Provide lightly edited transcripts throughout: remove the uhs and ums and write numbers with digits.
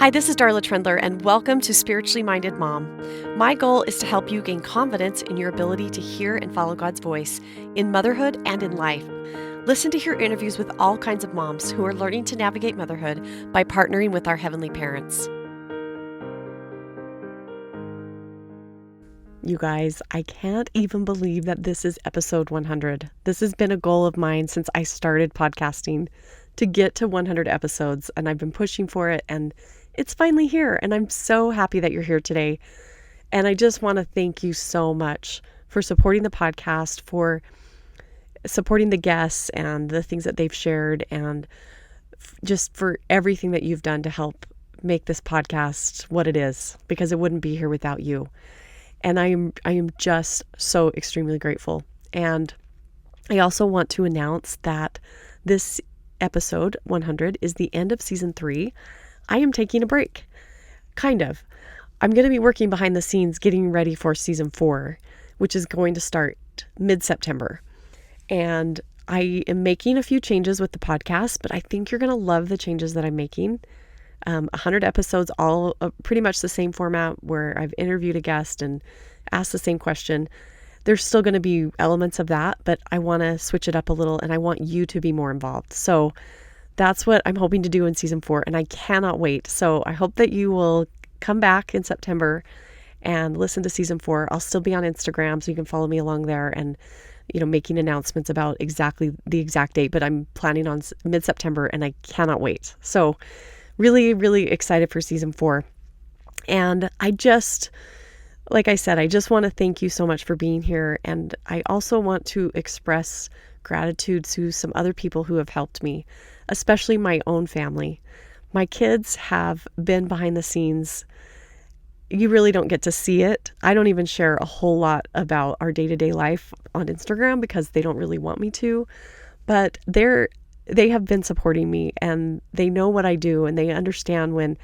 Hi, this is Darla Trendler, and welcome to Spiritually Minded Mom. My goal is to help you gain confidence in your ability to hear and follow God's voice in motherhood and in life. Listen to hear interviews with all kinds of moms who are learning to navigate motherhood by partnering with our heavenly parents. You guys, I can't even believe that this is episode 100. This has been a goal of mine since I started podcasting to get to 100 episodes, and I've been pushing for it, and it's finally here, and I'm so happy that you're here today. And I just want to thank you so much for supporting the podcast, for supporting the guests and the things that they've shared, and just for everything that you've done to help make this podcast what it is, because it wouldn't be here without you. And I am just so extremely grateful. And I also want to announce that this episode 100 is the end of season 3. I am taking a break. Kind of. I'm going to be working behind the scenes getting ready for season 4, which is going to start mid-September. And I am making a few changes with the podcast, but I think you're going to love the changes that I'm making. 100 episodes, all pretty much the same format where I've interviewed a guest and asked the same question. There's still going to be elements of that, but I want to switch it up a little, and I want you to be more involved. So that's what I'm hoping to do in season 4, and I cannot wait. So I hope that you will come back in September and listen to season 4. I'll still be on Instagram, so you can follow me along there and, making announcements about exactly the exact date, but I'm planning on mid-September, and I cannot wait. So really, really excited for season 4. And like I said, I just want to thank you so much for being here. And I also want to express gratitude to some other people who have helped me, especially my own family. My kids have been behind the scenes. You really don't get to see it. I don't even share a whole lot about our day-to-day life on Instagram because they don't really want me to, but they have been supporting me, and they know what I do, and they understand when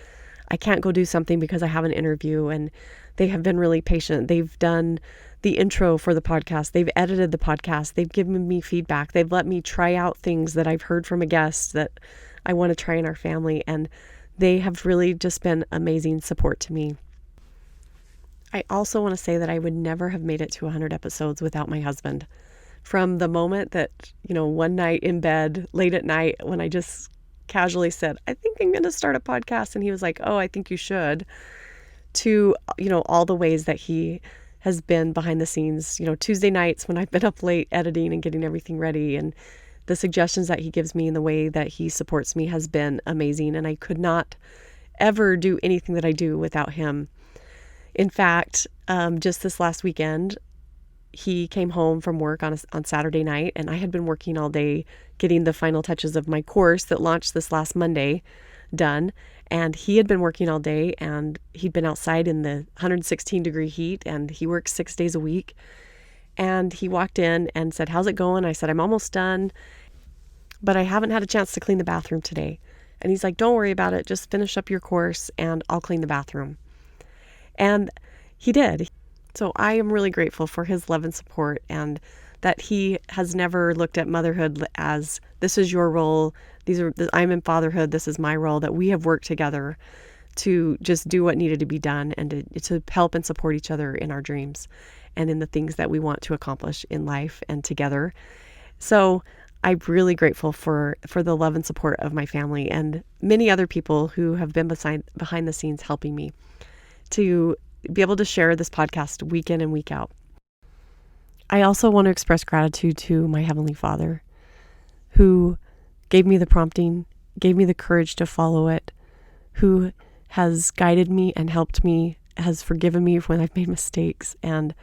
I can't go do something because I have an interview, and they have been really patient. They've done the intro for the podcast. They've edited the podcast. They've given me feedback. They've let me try out things that I've heard from a guest that I want to try in our family, and they have really just been amazing support to me. I also want to say that I would never have made it to 100 episodes without my husband. From the moment that, one night in bed, late at night, when I just casually said, I think I'm going to start a podcast. And he was like, oh, I think you should, to, all the ways that he has been behind the scenes, Tuesday nights when I've been up late editing and getting everything ready, and the suggestions that he gives me and the way that he supports me has been amazing. And I could not ever do anything that I do without him. In fact, just this last weekend, he came home from work on Saturday night, and I had been working all day getting the final touches of my course that launched this last Monday done. And he had been working all day, and he'd been outside in the 116-degree heat, and he works 6 days a week. And he walked in and said, how's it going? I said, I'm almost done, but I haven't had a chance to clean the bathroom today. And he's like, don't worry about it. Just finish up your course and I'll clean the bathroom. And he did. So I am really grateful for his love and support, and that he has never looked at motherhood as this is your role. I'm in fatherhood. This is my role. That we have worked together to just do what needed to be done, and to help and support each other in our dreams and in the things that we want to accomplish in life and together. So I'm really grateful for the love and support of my family and many other people who have been behind the scenes helping me to be able to share this podcast week in and week out. I also want to express gratitude to my Heavenly Father, who gave me the prompting, gave me the courage to follow it, who has guided me and helped me, has forgiven me when I've made mistakes. And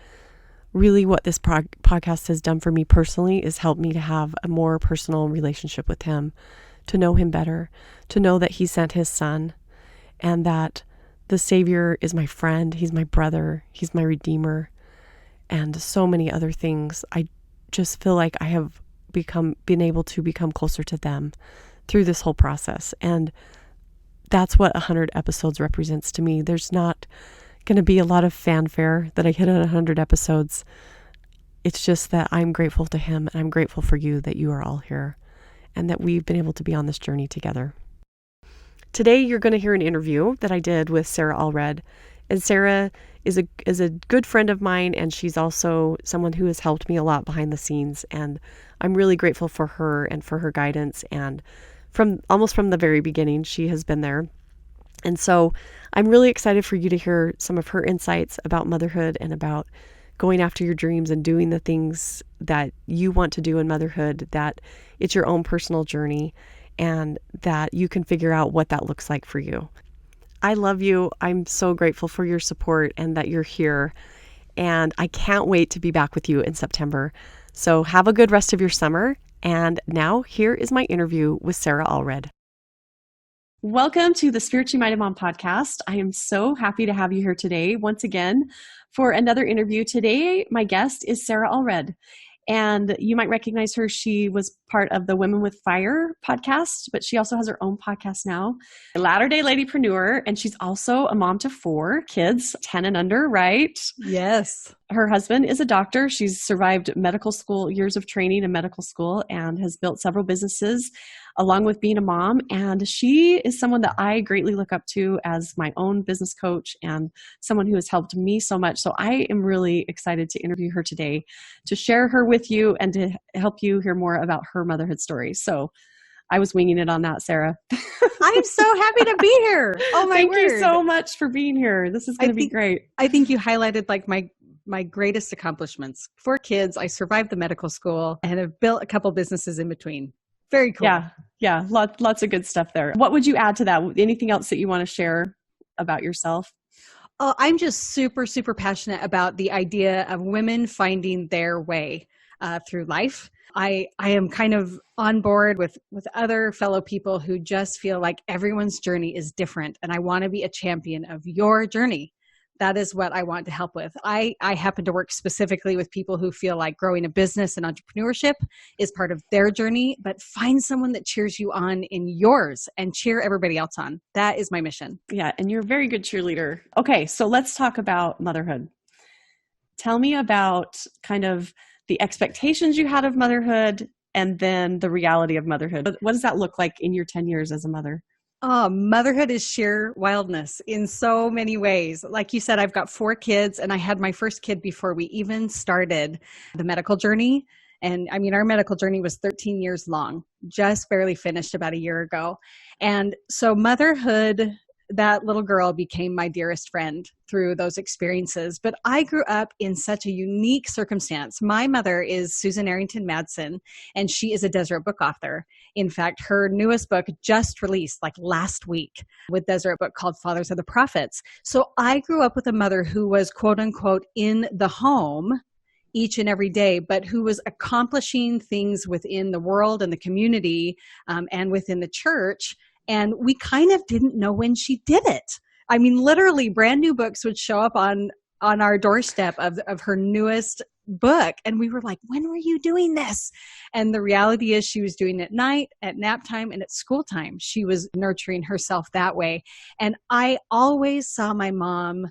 really what this podcast has done for me personally is help me to have a more personal relationship with him, to know him better, to know that he sent his son, and that the Savior is my friend, he's my brother, he's my Redeemer, and so many other things. I just feel like I have been able to become closer to them through this whole process. And that's what 100 episodes represents to me. There's not going to be a lot of fanfare that I hit at 100 episodes. It's just that I'm grateful to him, and I'm grateful for you that you are all here, and that we've been able to be on this journey together. Today, you're going to hear an interview that I did with Sarah Allred. And Sarah is a good friend of mine, and she's also someone who has helped me a lot behind the scenes. And I'm really grateful for her and for her guidance. And from the very beginning, she has been there. And so I'm really excited for you to hear some of her insights about motherhood and about going after your dreams and doing the things that you want to do in motherhood, that it's your own personal journey and that you can figure out what that looks like for you. I love you. I'm so grateful for your support and that you're here. And I can't wait to be back with you in September. So have a good rest of your summer. And now here is my interview with Sarah Allred. Welcome to the Spiritually Minded Mom podcast. I am so happy to have you here today once again for another interview. Today, my guest is Sarah Allred. And you might recognize her. She was part of the Women with Fire podcast, but she also has her own podcast now, a Latter-day Ladypreneur. And she's also a mom to 4 kids, 10 and under, right? Yes. Her husband is a doctor. She's survived medical school, years of training in medical school, and has built several businesses along with being a mom. And she is someone that I greatly look up to as my own business coach and someone who has helped me so much. So I am really excited to interview her today, to share her with you and to help you hear more about her motherhood story. So I was winging it on that, Sarah. I'm so happy to be here. Oh my Thank word. you so much for being here. This is going to be great. I think you highlighted like my greatest accomplishments. 4 kids. I survived the medical school and have built a couple businesses in between. Very cool. Yeah. Lots of good stuff there. What would you add to that? Anything else that you want to share about yourself? Oh, I'm just super, super passionate about the idea of women finding their way through life. I am kind of on board with other fellow people who just feel like everyone's journey is different. And I want to be a champion of your journey. That is what I want to help with. I happen to work specifically with people who feel like growing a business and entrepreneurship is part of their journey, but find someone that cheers you on in yours and cheer everybody else on. That is my mission. Yeah, and you're a very good cheerleader. Okay, so let's talk about motherhood. Tell me about kind of the expectations you had of motherhood and then the reality of motherhood. What does that look like in your 10 years as a mother? Oh, motherhood is sheer wildness in so many ways. Like you said, I've got 4 kids and I had my first kid before we even started the medical journey. And I mean, our medical journey was 13 years long, just barely finished about a year ago. And so motherhood, that little girl became my dearest friend through those experiences. But I grew up in such a unique circumstance. My mother is Susan Arrington Madsen, and she is a Deseret book author. In fact, her newest book just released like last week with Deseret book called Fathers of the Prophets. So I grew up with a mother who was quote unquote in the home each and every day, but who was accomplishing things within the world and the community and within the church. And we kind of didn't know when she did it. I mean, literally brand new books would show up on our doorstep of her newest book. And we were like, when were you doing this? And the reality is she was doing it at night, at nap time, and at school time. She was nurturing herself that way. And I always saw my mom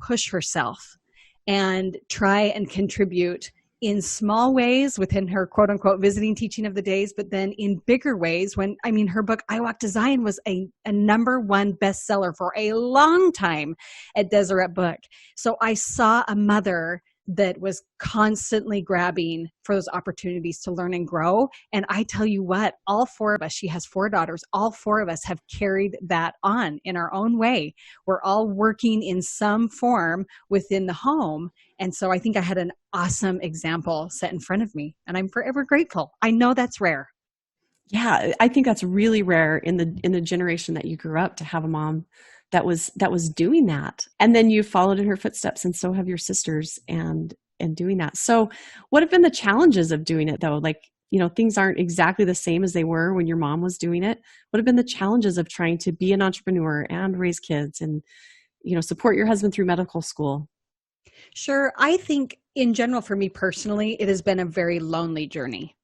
push herself and try and contribute in small ways within her quote unquote visiting teaching of the days, but then in bigger ways when, I mean, her book, I Walk to Zion was a #1 bestseller for a long time at Deseret Book. So I saw a mother that was constantly grabbing for those opportunities to learn and grow. And I tell you what, all 4 of us, she has 4 daughters, all 4 of us have carried that on in our own way. We're all working in some form within the home. And so I think I had an awesome example set in front of me, and I'm forever grateful. I know that's rare. Yeah, I think that's really rare in the generation that you grew up to have a mom that was doing that. And then you followed in her footsteps, and so have your sisters and doing that. So what have been the challenges of doing it though? Like, you know, things aren't exactly the same as they were when your mom was doing it. What have been the challenges of trying to be an entrepreneur and raise kids and, you know, support your husband through medical school? Sure. I think in general, for me personally, it has been a very lonely journey.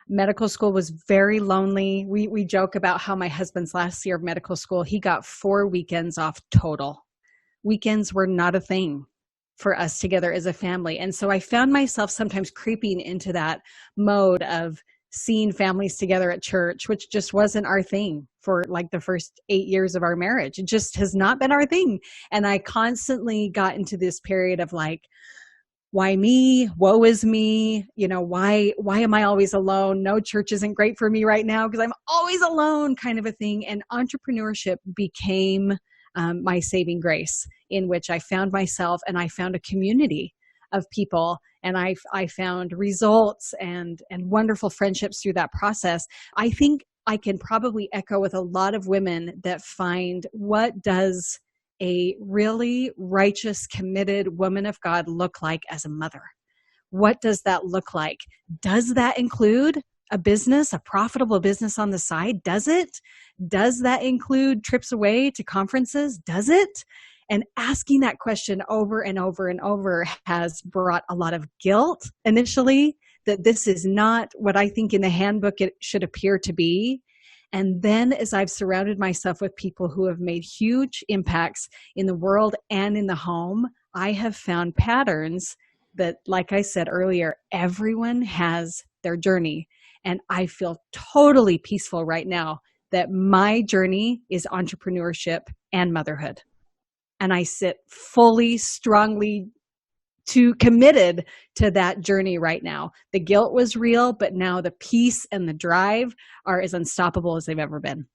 Medical school was very lonely. We joke about how my husband's last year of medical school, he got 4 weekends off total. Weekends were not a thing for us together as a family. And so I found myself sometimes creeping into that mode of seeing families together at church, which just wasn't our thing for like the first 8 years of our marriage. It just has not been our thing. And I constantly got into this period of like, why me? Woe is me. Why am I always alone? No, church isn't great for me right now because I'm always alone, kind of a thing. And entrepreneurship became my saving grace, in which I found myself and I found a community of people, and I found results and wonderful friendships through that process. I think I can probably echo with a lot of women that find, what does a really righteous, committed woman of God look like as a mother? What does that look like? Does that include a business, a profitable business on the side? Does it? Does that include trips away to conferences? Does it? And asking that question over and over and over has brought a lot of guilt initially, that this is not what I think in the handbook it should appear to be. And then as I've surrounded myself with people who have made huge impacts in the world and in the home, I have found patterns that, like I said earlier, everyone has their journey. And I feel totally peaceful right now that my journey is entrepreneurship and motherhood. And I sit fully, strongly committed to that journey right now. The guilt was real, but now the peace and the drive are as unstoppable as they've ever been.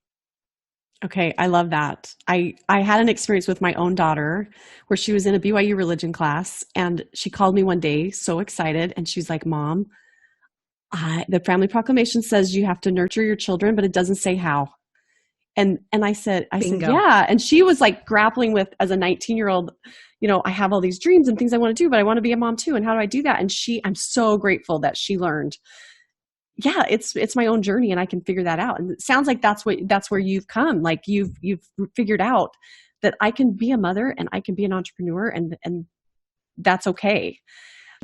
Okay, I love that. I had an experience with my own daughter where she was in a BYU religion class, and she called me one day so excited, and she's like, Mom, the family proclamation says you have to nurture your children, but it doesn't say how. And I said, Bingo. yeah. And she was like grappling with, as a 19-year-old, I have all these dreams and things I want to do, but I want to be a mom too. And how do I do that? And I'm so grateful that she learned, yeah, it's my own journey and I can figure that out. And it sounds like that's where you've come. Like you've figured out that I can be a mother and I can be an entrepreneur, and that's okay.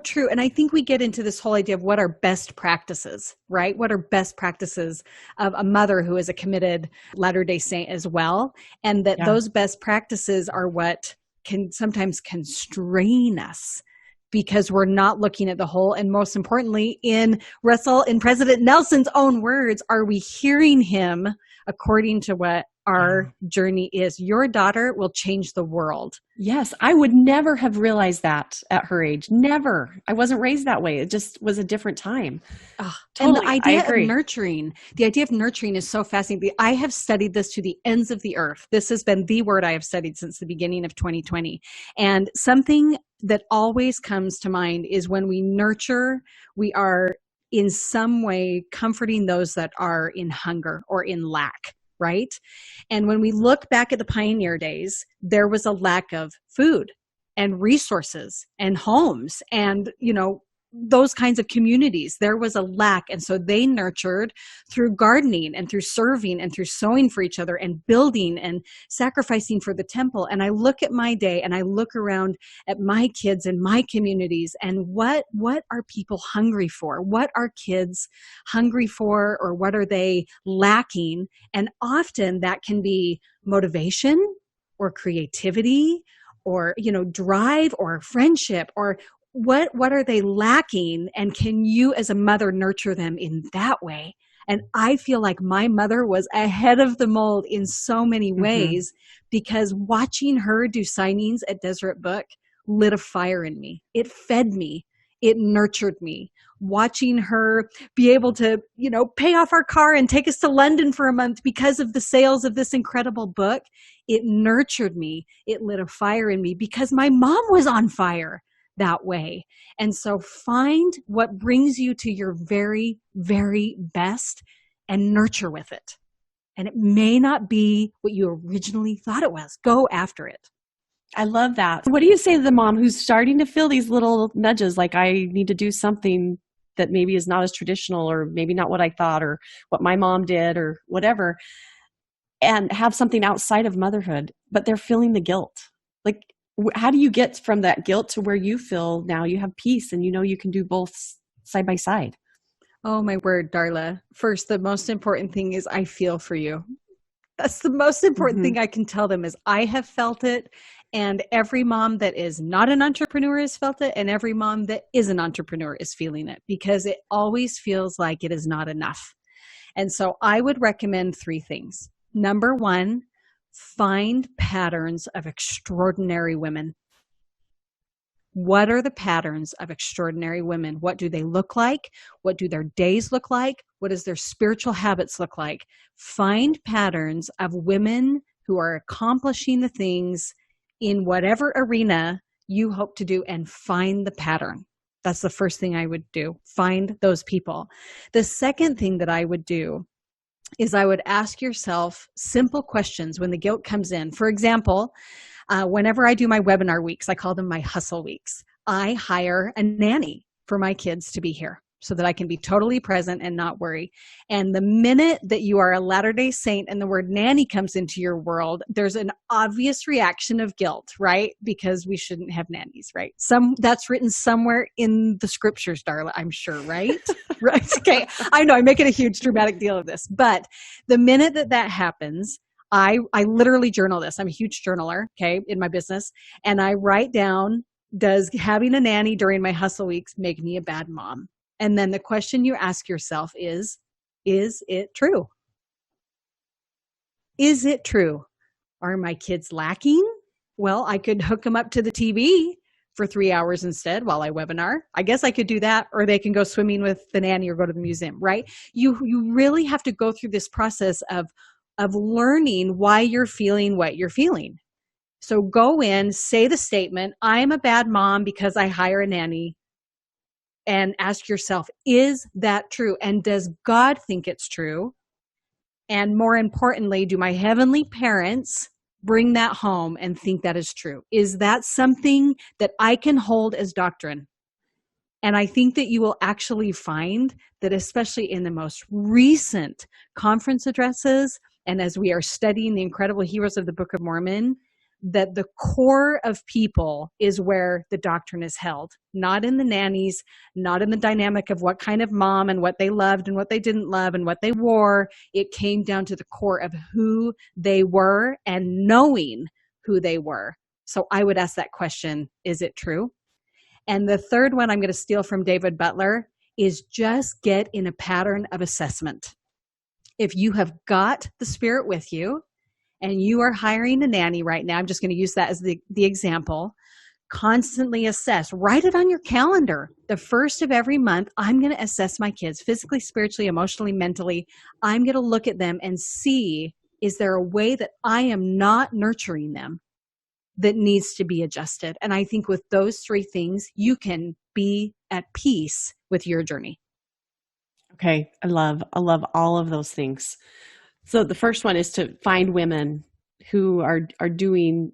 True. And I think we get into this whole idea of what are best practices, right? What are best practices of a mother who is a committed Latter-day Saint as well? And that those best practices are what can sometimes constrain us because we're not looking at the whole. And most importantly, in President Nelson's own words, are we hearing him according to what our journey is? Your daughter will change the world. Yes, I would never have realized that at her age. Never. I wasn't raised that way. It just was a different time. Totally. And the idea of nurturing is so fascinating. I have studied this to the ends of the earth. This has been the word I have studied since the beginning of 2020. And something that always comes to mind is when we nurture, we are in some way comforting those that are in hunger or in lack. Right? And when we look back at the pioneer days, there was a lack of food and resources and homes and, those kinds of communities. There was a lack. And so they nurtured through gardening and through serving and through sewing for each other and building and sacrificing for the temple. And I look at my day and I look around at my kids and my communities, and what are people hungry for? What are kids hungry for, or what are they lacking? And often that can be motivation or creativity or, drive or friendship, or what are they lacking, and can you as a mother nurture them in that way? And I feel like my mother was ahead of the mold in so many ways, because watching her do signings at Deseret Book lit a fire in me. It fed me. It nurtured me. Watching her be able to, pay off our car and take us to London for a month because of the sales of this incredible book, it nurtured me. It lit a fire in me because my mom was on fire that way. And so find what brings you to your very, very best and nurture with it. And it may not be what you originally thought it was. Go after it. I love that. What do you say to the mom who's starting to feel these little nudges, like I need to do something that maybe is not as traditional, or maybe not what I thought, or what my mom did, or whatever, and have something outside of motherhood, but they're feeling the guilt? Like, how do you get from that guilt to where you feel now you have peace and you can do both side by side? Oh, my word, Darla. First, the most important thing is I feel for you. That's the most important Mhm. thing I can tell them is I have felt it. And every mom that is not an entrepreneur has felt it. And every mom that is an entrepreneur is feeling it because it always feels like it is not enough. And so I would recommend three things. Number one, find patterns of extraordinary women. What are the patterns of extraordinary women? What do they look like? What do their days look like? What does their spiritual habits look like? Find patterns of women who are accomplishing the things in whatever arena you hope to do and find the pattern. That's the first thing I would do. Find those people. The second thing that I would do is I would ask yourself simple questions when the guilt comes in. For example, whenever I do my webinar weeks, I call them my hustle weeks. I hire a nanny for my kids to be here so that I can be totally present and not worry. And the minute that you are a Latter-day Saint and the word nanny comes into your world, there's an obvious reaction of guilt, right? Because we shouldn't have nannies, right? That's written somewhere in the scriptures, Darla, I'm sure, right? Right. Okay. I know I make it a huge dramatic deal of this, but the minute that happens, I literally journal this. I'm a huge journaler, okay, in my business. And I write down, does having a nanny during my hustle weeks make me a bad mom? And then the question you ask yourself is it true? Is it true? Are my kids lacking? Well, I could hook them up to the TV for 3 hours instead while I webinar. I guess I could do that, or they can go swimming with the nanny or go to the museum, right? You really have to go through this process of learning why you're feeling what you're feeling. So go in, say the statement, I'm a bad mom because I hire a nanny, and ask yourself, is that true? And does God think it's true? And more importantly, do my heavenly parents bring that home and think that is true? Is that something that I can hold as doctrine? And I think that you will actually find that, especially in the most recent conference addresses, and as we are studying the incredible heroes of the Book of Mormon, that the core of people is where the doctrine is held, not in the nannies, not in the dynamic of what kind of mom and what they loved and what they didn't love and what they wore. It came down to the core of who they were and knowing who they were. So I would ask that question, is it true? And the third one I'm going to steal from David Butler is just get in a pattern of assessment. If you have got the Spirit with you and you are hiring a nanny right now, I'm just going to use that as the example, constantly assess, write it on your calendar. The first of every month, I'm going to assess my kids physically, spiritually, emotionally, mentally. I'm going to look at them and see, is there a way that I am not nurturing them that needs to be adjusted? And I think with those three things, you can be at peace with your journey. Okay. I love all of those things. So the first one is to find women who are doing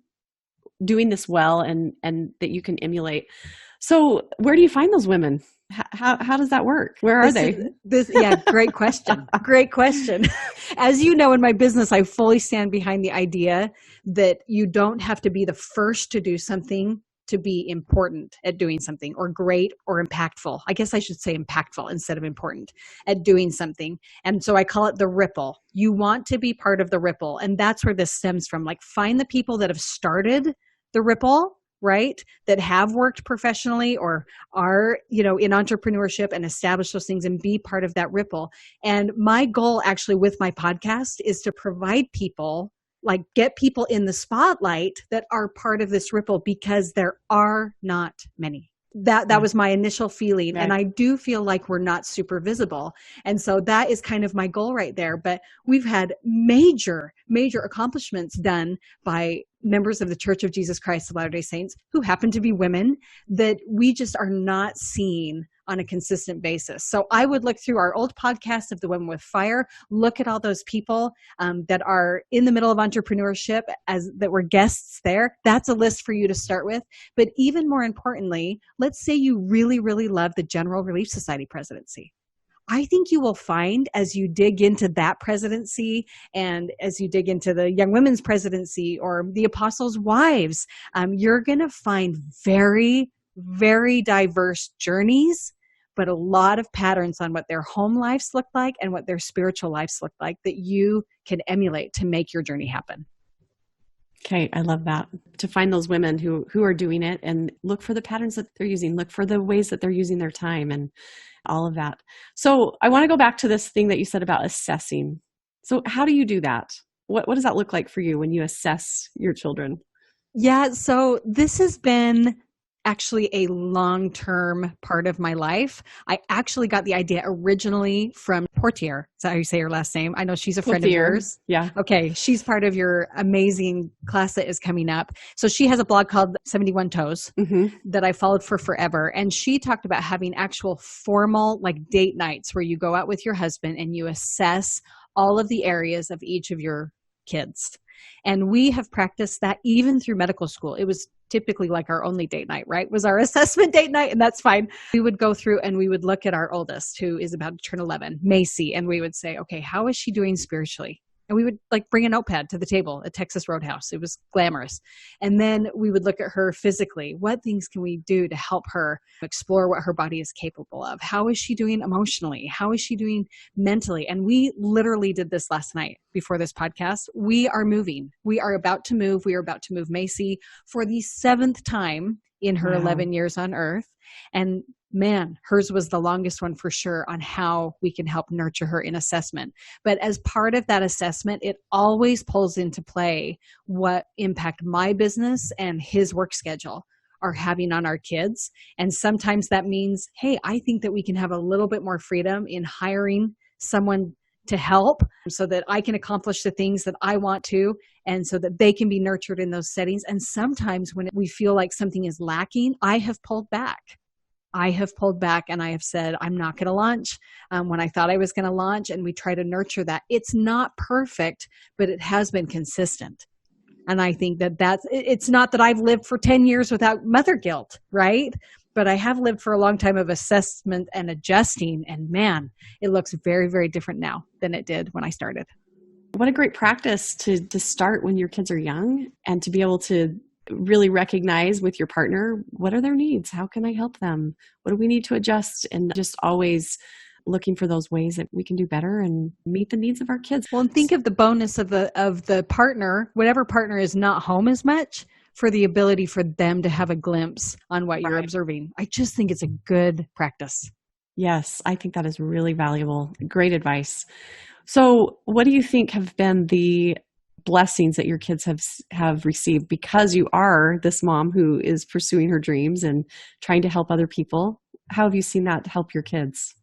this well and that you can emulate. So where do you find those women? How does that work? Where are they? Yeah, great question. Great question. As you know, in my business, I fully stand behind the idea that you don't have to be the first to do something to be important at doing something, or great or impactful. I guess I should say impactful instead of important at doing something. And so I call it the ripple. You want to be part of the ripple. And that's where this stems from. Like, find the people that have started the ripple, right? That have worked professionally or are, in entrepreneurship, and establish those things and be part of that ripple. And my goal actually with my podcast is to provide people, like get people in the spotlight that are part of this ripple, because there are not many. That was my initial feeling. Right. And I do feel like we're not super visible. And so that is kind of my goal right there. But we've had major accomplishments done by members of the Church of Jesus Christ of Latter-day Saints who happen to be women that we just are not seeing on a consistent basis. So I would look through our old podcast of the Women with Fire, look at all those people that are in the middle of entrepreneurship that were guests there. That's a list for you to start with. But even more importantly, let's say you really, really love the General Relief Society presidency. I think you will find, as you dig into that presidency and as you dig into the Young Women's presidency or the Apostles' Wives, you're going to find very, very diverse journeys, but a lot of patterns on what their home lives look like and what their spiritual lives look like that you can emulate to make your journey happen. Okay, I love that. To find those women who are doing it and look for the patterns that they're using, look for the ways that they're using their time and all of that. So I want to go back to this thing that you said about assessing. So how do you do that? What does that look like for you when you assess your children? Yeah, so this has been actually a long-term part of my life. I actually got the idea originally from Portier. Is that how you say her last name? I know she's a friend of yours. Yeah. Okay, she's part of your amazing class that is coming up. So she has a blog called 71 Toes that I followed for forever. And she talked about having actual formal like date nights where you go out with your husband and you assess all of the areas of each of your kids. And we have practiced that even through medical school. It was typically like our only date night, right? Was our assessment date night, and that's fine. We would go through and we would look at our oldest, who is about to turn 11, Macy, and we would say, okay, how is she doing spiritually? And we would like bring a notepad to the table at Texas Roadhouse. It was glamorous. And then we would look at her physically. What things can we do to help her explore what her body is capable of? How is she doing emotionally? How is she doing mentally? And we literally did this last night before this podcast. We are moving. We are about to move. We are about to move Macy for the 7th time in her 11 years on earth. And man, hers was the longest one for sure on how we can help nurture her in assessment. But as part of that assessment, it always pulls into play what impact my business and his work schedule are having on our kids. And sometimes that means, hey, I think that we can have a little bit more freedom in hiring someone to help so that I can accomplish the things that I want to, and so that they can be nurtured in those settings. And sometimes when we feel like something is lacking, I have pulled back and I have said, I'm not going to launch when I thought I was going to launch. And we try to nurture that. It's not perfect, but it has been consistent. And I think that it's not that I've lived for 10 years without mother guilt, right? But I have lived for a long time of assessment and adjusting. And man, it looks very, very different now than it did when I started. What a great practice to start when your kids are young and to be able to really recognize with your partner, what are their needs? How can I help them? What do we need to adjust? And just always looking for those ways that we can do better and meet the needs of our kids. Well, and think of the bonus of the partner, whatever partner is not home as much, for the ability for them to have a glimpse on what you're observing. I just think it's a good practice. Yes, I think that is really valuable. Great advice. So what do you think have been the blessings that your kids have received because you are this mom who is pursuing her dreams and trying to help other people? How have you seen that help your kids?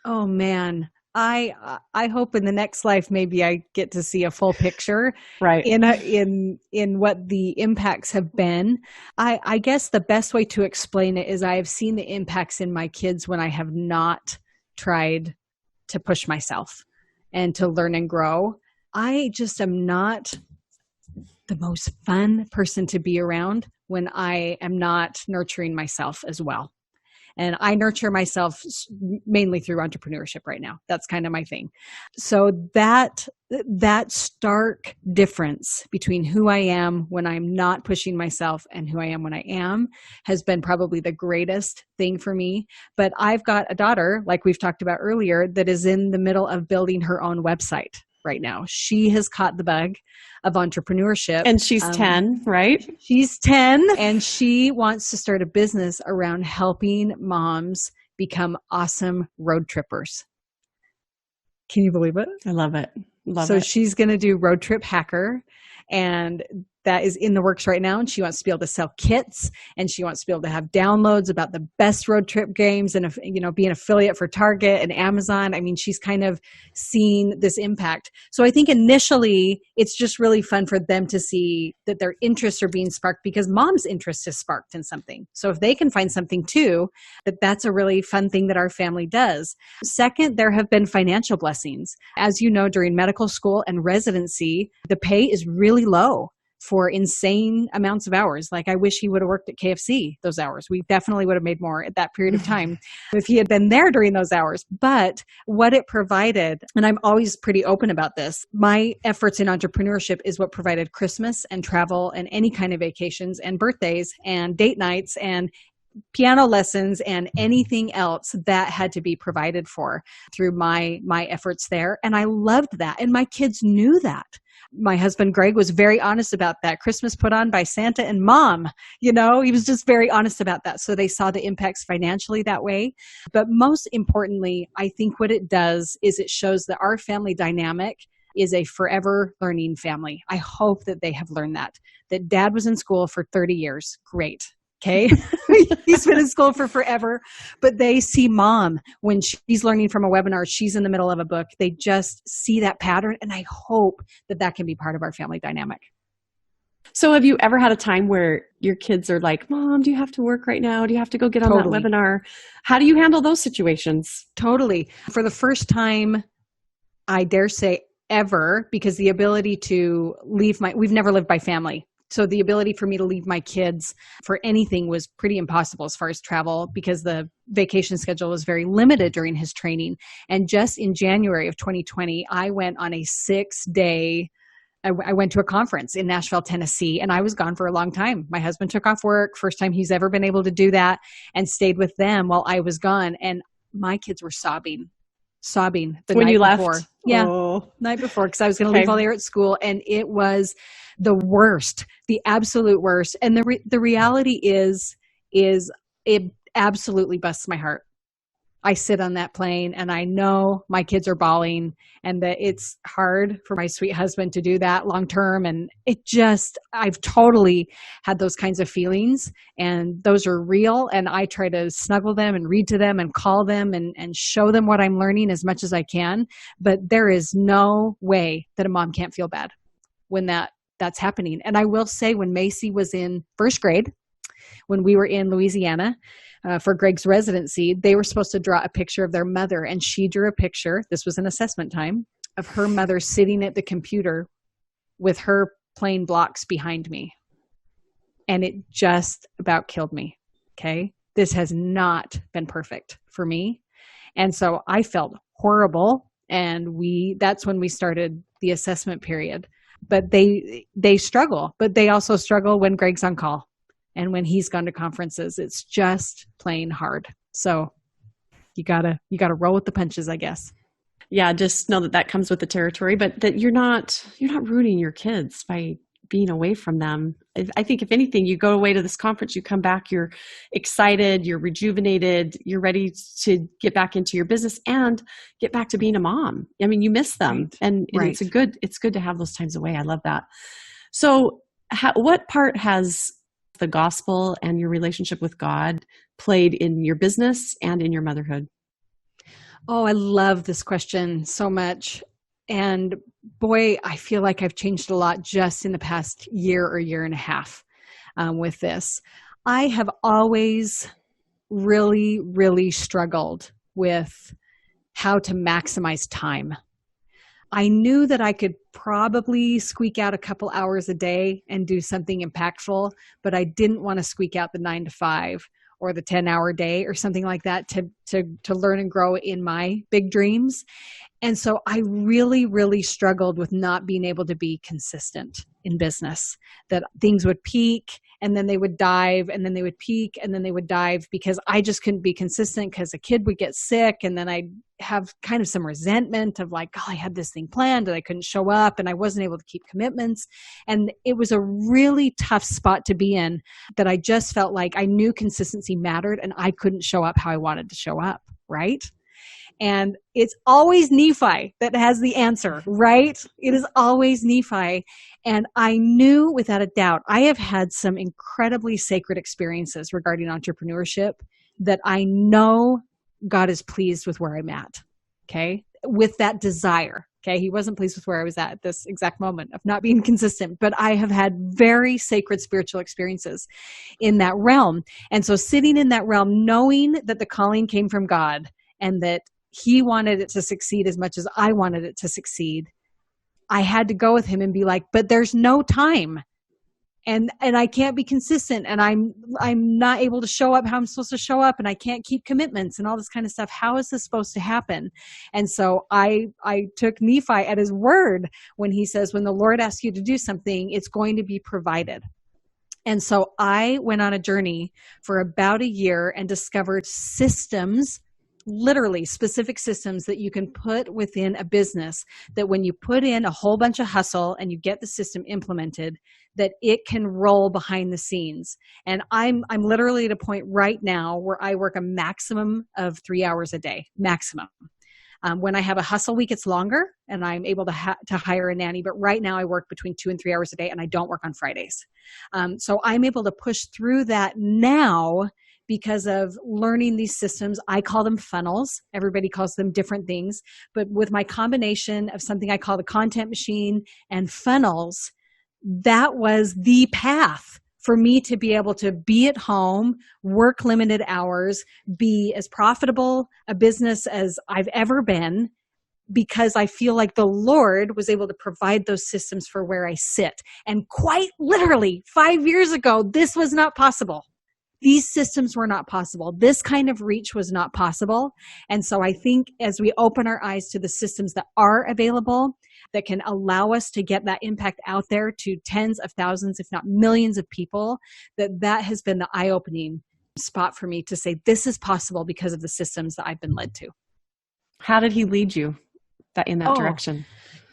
Oh man, I hope in the next life maybe I get to see a full picture, right? In what the impacts have been. I guess the best way to explain it is I have seen the impacts in my kids when I have not tried to push myself and to learn and grow. I just am not the most fun person to be around when I am not nurturing myself as well. And I nurture myself mainly through entrepreneurship right now. That's kind of my thing. So that stark difference between who I am when I'm not pushing myself and who I am when I am has been probably the greatest thing for me. But I've got a daughter, like we've talked about earlier, that is in the middle of building her own website right now. She has caught the bug of entrepreneurship. And she's 10, right? She's 10, and she wants to start a business around helping moms become awesome road trippers. Can you believe it? I love it. So she's going to do Road Trip Hacker, and that is in the works right now. And she wants to be able to sell kits, and she wants to be able to have downloads about the best road trip games, and be an affiliate for Target and Amazon. I mean, she's kind of seen this impact. So I think initially it's just really fun for them to see that their interests are being sparked because mom's interest is sparked in something. So if they can find something too, that's a really fun thing that our family does. Second, there have been financial blessings. As you know, during medical school and residency, the pay is really low for insane amounts of hours. Like I wish he would have worked at KFC those hours. We definitely would have made more at that period of time if he had been there during those hours. But what it provided, and I'm always pretty open about this, my efforts in entrepreneurship is what provided Christmas and travel and any kind of vacations and birthdays and date nights and piano lessons and anything else that had to be provided for through my efforts there. And I loved that. And my kids knew that. My husband, Greg, was very honest about that. Christmas put on by Santa and Mom, he was just very honest about that. So they saw the impacts financially that way. But most importantly, I think what it does is it shows that our family dynamic is a forever learning family. I hope that they have learned that Dad was in school for 30 years. Great. Okay. He's been in school for forever, but they see Mom when she's learning from a webinar, she's in the middle of a book. They just see that pattern. And I hope that can be part of our family dynamic. So have you ever had a time where your kids are like, Mom, do you have to work right now? Do you have to go get on that webinar? How do you handle those situations? Totally. For the first time, I dare say ever, because the ability to we've never lived by family. So the ability for me to leave my kids for anything was pretty impossible as far as travel, because the vacation schedule was very limited during his training. And just in January of 2020, I went on a 6-day, I went to a conference in Nashville, Tennessee, and I was gone for a long time. My husband took off work, first time he's ever been able to do that, and stayed with them while I was gone. And my kids were sobbing the when night you before. left. Yeah, oh. Night before, because I was going to leave while they were at school, and it was the worst, the absolute worst. And the reality is it absolutely busts my heart. I sit on that plane and I know my kids are bawling, and that it's hard for my sweet husband to do that long term. And I've totally had those kinds of feelings, and those are real. And I try to snuggle them and read to them and call them and show them what I'm learning as much as I can. But there is no way that a mom can't feel bad when that's happening. And I will say, when Macy was in first grade, when we were in Louisiana, for Greg's residency, they were supposed to draw a picture of their mother, and she drew a picture, this was an assessment time, of her mother sitting at the computer with her plain blocks behind me. And it just about killed me. Okay. This has not been perfect for me. And so I felt horrible. And that's when we started the assessment period. But they struggle, but they also struggle when Greg's on call. And when he's gone to conferences, it's just plain hard. So you gotta roll with the punches, I guess. Yeah, just know that comes with the territory, but that you're not ruining your kids by being away from them. I think if anything, you go away to this conference, you come back, you're excited, you're rejuvenated, you're ready to get back into your business and get back to being a mom. I mean, you miss them, right. And right. It's good to have those times away. I love that. So what part has the gospel and your relationship with God played in your business and in your motherhood? Oh, I love this question so much. And boy, I feel like I've changed a lot just in the past year or year and a half with this. I have always really, really struggled with how to maximize time. I knew that I could probably squeak out a couple hours a day and do something impactful, but I didn't want to squeak out the 9 to 5 or the 10-hour day or something like that to learn and grow in my big dreams. And so I really, really struggled with not being able to be consistent in business, that things would peak and then they would dive, and then they would peak and then they would dive, because I just couldn't be consistent, because a kid would get sick and then I'd have kind of some resentment of like, oh, I had this thing planned and I couldn't show up and I wasn't able to keep commitments. And it was a really tough spot to be in, that I just felt like I knew consistency mattered and I couldn't show up how I wanted to show up, right? And it's always Nephi that has the answer, right? It is always Nephi. And I knew without a doubt, I have had some incredibly sacred experiences regarding entrepreneurship that I know God is pleased with where I'm at, okay? With that desire, okay? He wasn't pleased with where I was at this exact moment of not being consistent, but I have had very sacred spiritual experiences in that realm. And so sitting in that realm, knowing that the calling came from God and that He wanted it to succeed as much as I wanted it to succeed, I had to go with Him and be like, but there's no time. And I can't be consistent, and I'm not able to show up how I'm supposed to show up, and I can't keep commitments and all this kind of stuff. How is this supposed to happen? And so I took Nephi at his word when he says, when the Lord asks you to do something, it's going to be provided. And so I went on a journey for about a year and discovered systems, literally specific systems that you can put within a business, that when you put in a whole bunch of hustle and you get the system implemented, that it can roll behind the scenes. And I'm literally at a point right now where I work a maximum of 3 hours a day, maximum. When I have a hustle week, it's longer and I'm able to hire a nanny. But right now I work between 2 and 3 hours a day and I don't work on Fridays. So I'm able to push through that now because of learning these systems. I call them funnels. Everybody calls them different things. But with my combination of something I call the content machine and funnels, that was the path for me to be able to be at home, work limited hours, be as profitable a business as I've ever been, because I feel like the Lord was able to provide those systems for where I sit. And quite literally, 5 years ago, this was not possible. These systems were not possible. This kind of reach was not possible. And so I think as we open our eyes to the systems that are available, that can allow us to get that impact out there to tens of thousands, if not millions of people, that has been the eye-opening spot for me to say, this is possible because of the systems that I've been led to. How did he lead you in that direction?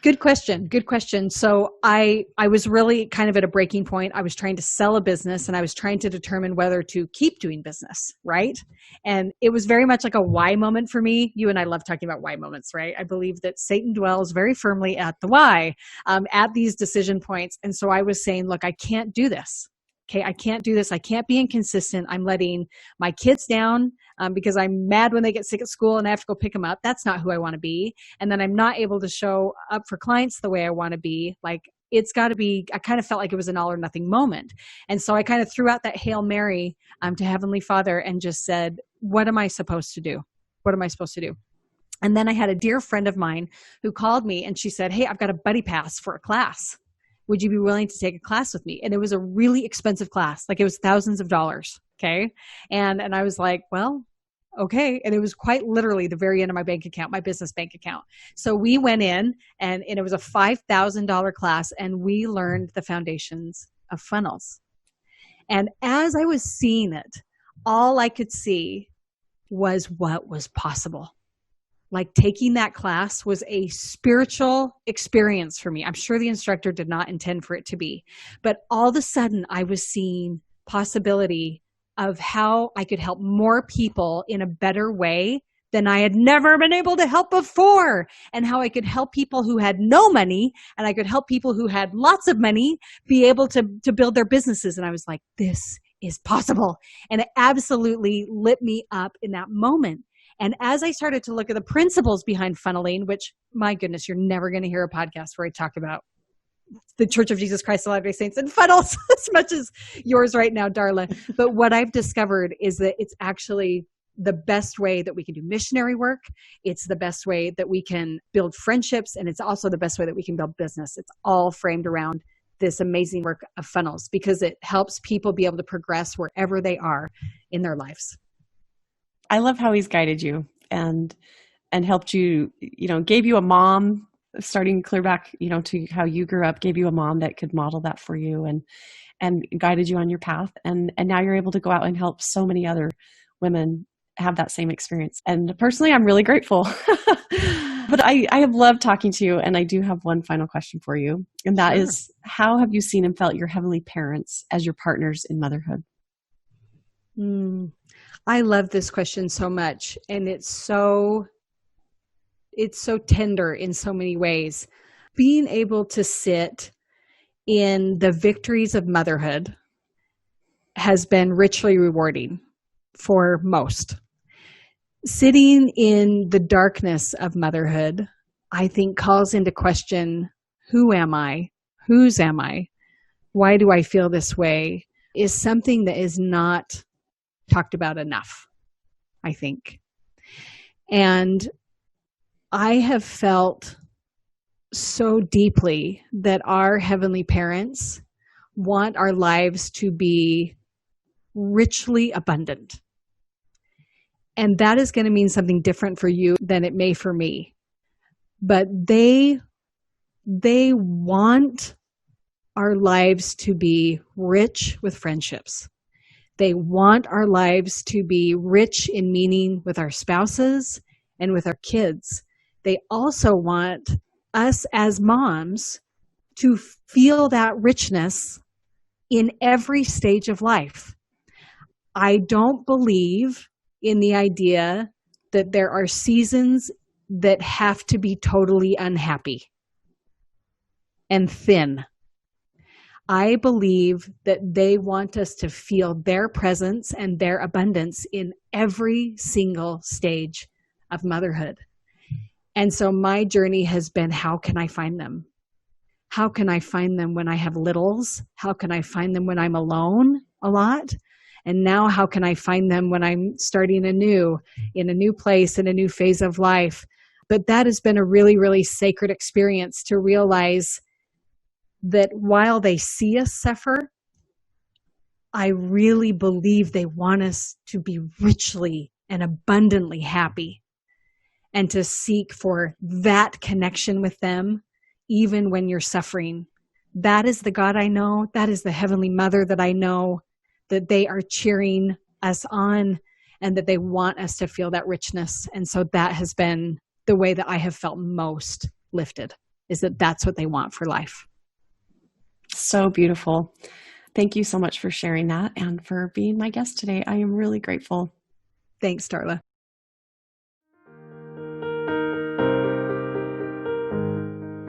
Good question. Good question. So I was really kind of at a breaking point. I was trying to sell a business and I was trying to determine whether to keep doing business, right? And it was very much like a why moment for me. You and I love talking about why moments, right? I believe that Satan dwells very firmly at the why, at these decision points. And so I was saying, look, I can't do this. Okay, I can't do this. I can't be inconsistent. I'm letting my kids down because I'm mad when they get sick at school and I have to go pick them up. That's not who I want to be. And then I'm not able to show up for clients the way I want to be. Like, it's got to be, I kind of felt like it was an all or nothing moment. And so I kind of threw out that Hail Mary to Heavenly Father and just said, what am I supposed to do? What am I supposed to do? And then I had a dear friend of mine who called me and she said, hey, I've got a buddy pass for a class. Would you be willing to take a class with me? And it was a really expensive class. Like, it was thousands of dollars. Okay. And I was like, well, okay. And it was quite literally the very end of my bank account, my business bank account. So we went in and it was a $5,000 class and we learned the foundations of funnels. And as I was seeing it, all I could see was what was possible. Like, taking that class was a spiritual experience for me. I'm sure the instructor did not intend for it to be, but all of a sudden I was seeing possibility of how I could help more people in a better way than I had never been able to help before, and how I could help people who had no money and I could help people who had lots of money be able to build their businesses. And I was like, this is possible. And it absolutely lit me up in that moment. And as I started to look at the principles behind funneling, which, my goodness, you're never going to hear a podcast where I talk about the Church of Jesus Christ of Latter-day Saints and funnels as much as yours right now, Darla. But what I've discovered is that it's actually the best way that we can do missionary work. It's the best way that we can build friendships. And it's also the best way that we can build business. It's all framed around this amazing work of funnels because it helps people be able to progress wherever they are in their lives. I love how he's guided you and helped you, gave you a mom, starting clear back, to how you grew up, gave you a mom that could model that for you and guided you on your path. And now you're able to go out and help so many other women have that same experience. And personally, I'm really grateful. But I have loved talking to you. And I do have one final question for you. And that is, how have you seen and felt your heavenly parents as your partners in motherhood? I love this question so much, and it's so tender in so many ways. Being able to sit in the victories of motherhood has been richly rewarding for most. Sitting in the darkness of motherhood, I think, calls into question, who am I? Whose am I? Why do I feel this way? Is something that is not talked about enough, I think. And I have felt so deeply that our heavenly parents want our lives to be richly abundant. And that is going to mean something different for you than it may for me. But they want our lives to be rich with friendships. They want our lives to be rich in meaning with our spouses and with our kids. They also want us as moms to feel that richness in every stage of life. I don't believe in the idea that there are seasons that have to be totally unhappy and thin. I believe that they want us to feel their presence and their abundance in every single stage of motherhood. And so my journey has been, how can I find them? How can I find them when I have littles? How can I find them when I'm alone a lot? And now how can I find them when I'm starting anew in a new place, in a new phase of life? But that has been a really, really sacred experience to realize that while they see us suffer, I really believe they want us to be richly and abundantly happy and to seek for that connection with them, even when you're suffering. That is the God I know. That is the Heavenly Mother that I know, that they are cheering us on and that they want us to feel that richness. And so that has been the way that I have felt most lifted, is that that's what they want for life. So beautiful. Thank you so much for sharing that and for being my guest today. I am really grateful. Thanks, Darla.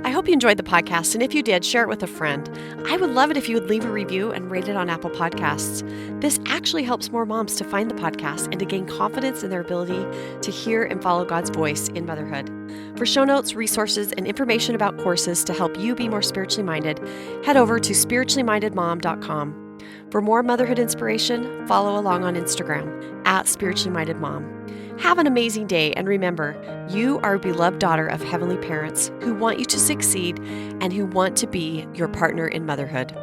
I hope you enjoyed the podcast, and if you did, share it with a friend. I would love it if you would leave a review and rate it on Apple Podcasts. This actually helps more moms to find the podcast and to gain confidence in their ability to hear and follow God's voice in motherhood. For show notes, resources, and information about courses to help you be more spiritually minded, head over to spirituallymindedmom.com. For more motherhood inspiration, follow along on Instagram @spirituallymindedmom. Have an amazing day, and remember, you are a beloved daughter of heavenly parents who want you to succeed and who want to be your partner in motherhood.